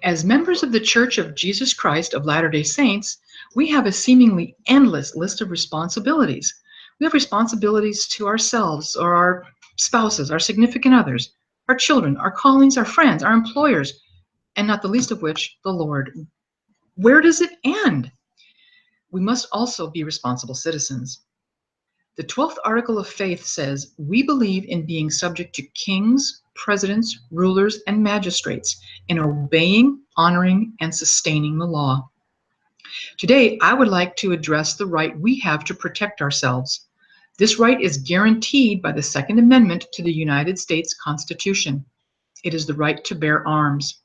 As members of the Church of Jesus Christ of Latter-day Saints, we have a seemingly endless list of responsibilities. We have responsibilities to ourselves or our spouses, our significant others, our children, our callings, our friends, our employers, and not the least of which, the Lord. Where does it end? We must also be responsible citizens. The 12th article of faith says, we believe in being subject to kings, presidents, rulers, and magistrates, in obeying, honoring, and sustaining the law. Today, I would like to address the right we have to protect ourselves. This right is guaranteed by the Second Amendment to the United States Constitution. It is the right to bear arms.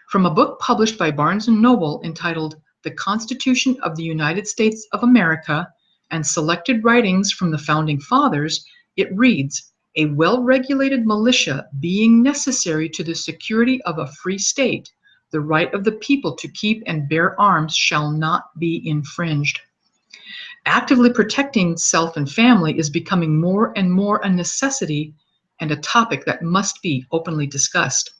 From a book published by Barnes & Noble entitled The Constitution of the United States of America and Selected Writings from the Founding Fathers, it reads, "A well-regulated militia being necessary to the security of a free state, the right of the people to keep and bear arms shall not be infringed." Actively protecting self and family is becoming more and more a necessity and a topic that must be openly discussed.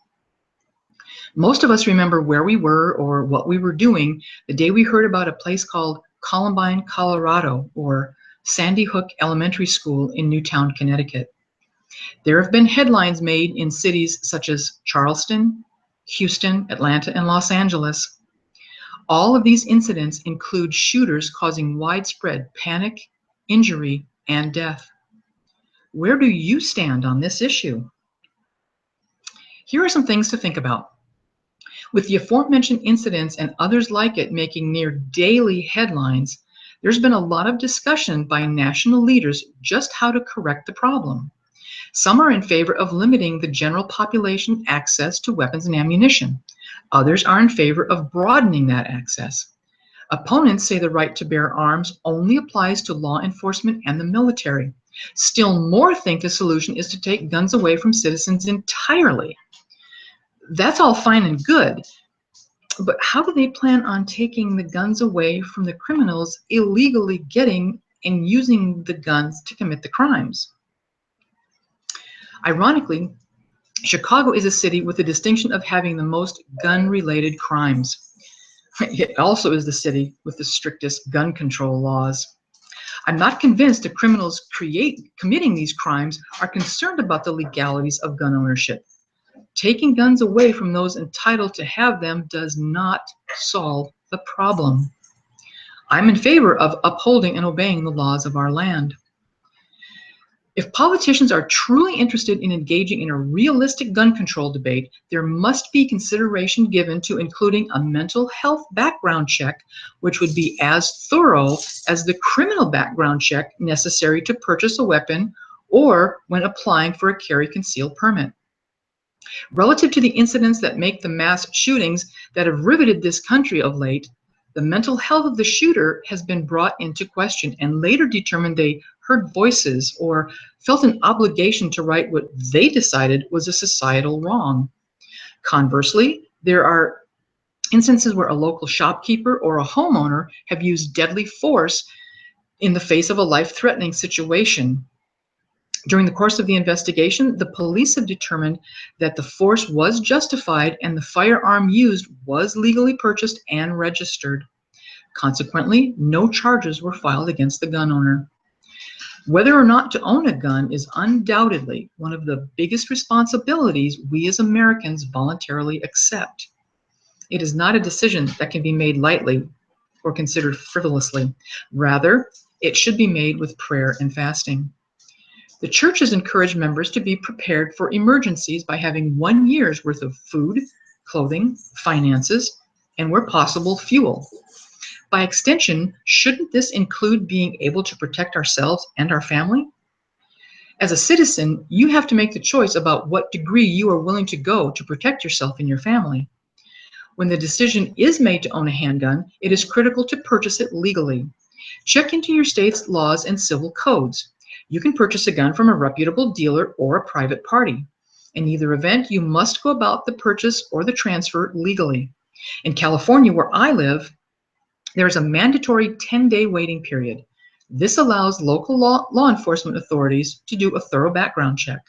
Most of us remember where we were or what we were doing the day we heard about a place called Columbine, Colorado, or Sandy Hook Elementary School in Newtown, Connecticut. There have been headlines made in cities such as Charleston, Houston, Atlanta, and Los Angeles. All of these incidents include shooters causing widespread panic, injury, and death. Where do you stand on this issue? Here are some things to think about. With the aforementioned incidents and others like it making near daily headlines, there's been a lot of discussion by national leaders just how to correct the problem. Some are in favor of limiting the general population access to weapons and ammunition. Others are in favor of broadening that access. Opponents say the right to bear arms only applies to law enforcement and the military. Still more think the solution is to take guns away from citizens entirely. That's all fine and good, but how do they plan on taking the guns away from the criminals illegally getting and using the guns to commit the crimes? Ironically, Chicago is a city with the distinction of having the most gun-related crimes. It also is the city with the strictest gun control laws. I'm not convinced the criminals committing these crimes are concerned about the legalities of gun ownership. Taking guns away from those entitled to have them does not solve the problem. I'm in favor of upholding and obeying the laws of our land. If politicians are truly interested in engaging in a realistic gun control debate, there must be consideration given to including a mental health background check, which would be as thorough as the criminal background check necessary to purchase a weapon or when applying for a carry concealed permit. Relative to the incidents that make the mass shootings that have riveted this country of late, the mental health of the shooter has been brought into question and later determined they heard voices or felt an obligation to right what they decided was a societal wrong. Conversely, there are instances where a local shopkeeper or a homeowner have used deadly force in the face of a life-threatening situation. During the course of the investigation, the police have determined that the force was justified and the firearm used was legally purchased and registered. Consequently, no charges were filed against the gun owner. Whether or not to own a gun is undoubtedly one of the biggest responsibilities we as Americans voluntarily accept. It is not a decision that can be made lightly or considered frivolously. Rather, it should be made with prayer and fasting. The church has encouraged members to be prepared for emergencies by having 1 year's worth of food, clothing, finances, and where possible, fuel. By extension, shouldn't this include being able to protect ourselves and our family? As a citizen, you have to make the choice about what degree you are willing to go to protect yourself and your family. When the decision is made to own a handgun, it is critical to purchase it legally. Check into your state's laws and civil codes. You can purchase a gun from a reputable dealer or a private party. In either event, you must go about the purchase or the transfer legally. In California, where I live, there is a mandatory 10-day waiting period. This allows local law enforcement authorities to do a thorough background check.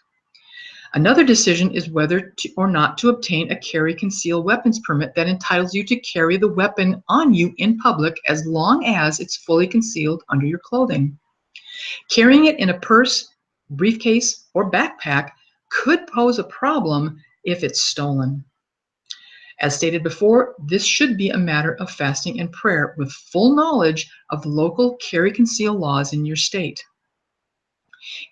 Another decision is whether or not to obtain a carry concealed weapons permit that entitles you to carry the weapon on you in public as long as it's fully concealed under your clothing. Carrying it in a purse, briefcase, or backpack could pose a problem if it's stolen. As stated before, this should be a matter of fasting and prayer with full knowledge of the local carry conceal laws in your state.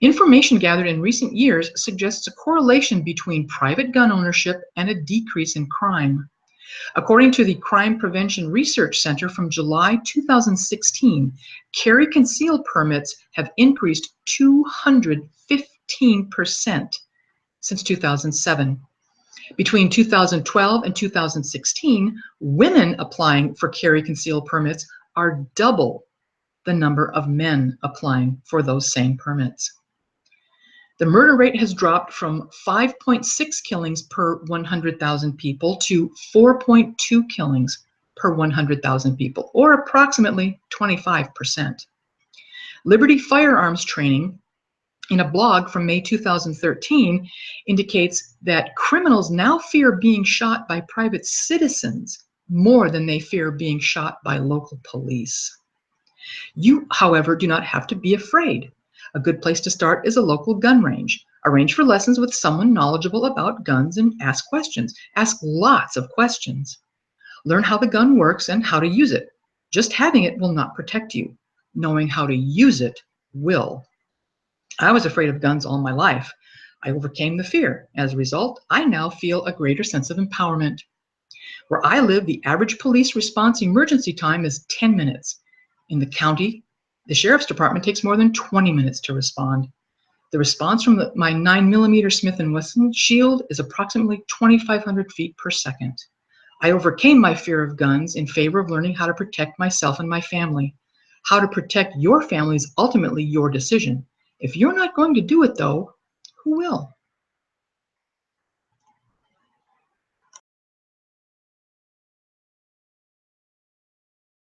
Information gathered in recent years suggests a correlation between private gun ownership and a decrease in crime. According to the Crime Prevention Research Center from July 2016, carry concealed permits have increased 215% since 2007. Between 2012 and 2016, women applying for carry concealed permits are double the number of men applying for those same permits. The murder rate has dropped from 5.6 killings per 100,000 people to 4.2 killings per 100,000 people, or approximately 25%. Liberty Firearms Training, in a blog from May 2013, indicates that criminals now fear being shot by private citizens more than they fear being shot by local police. You, however, do not have to be afraid. A good place to start is a local gun range. Arrange for lessons with someone knowledgeable about guns and ask questions. Ask lots of questions. Learn how the gun works and how to use it. Just having it will not protect you. Knowing how to use it will. I was afraid of guns all my life. I overcame the fear. As a result, I now feel a greater sense of empowerment. Where I live, the average police response emergency time is 10 minutes. In the county, the sheriff's department takes more than 20 minutes to respond. The response from my 9mm Smith & Wesson shield is approximately 2,500 feet per second. I overcame my fear of guns in favor of learning how to protect myself and my family. How to protect your family is ultimately your decision. If you're not going to do it, though, who will?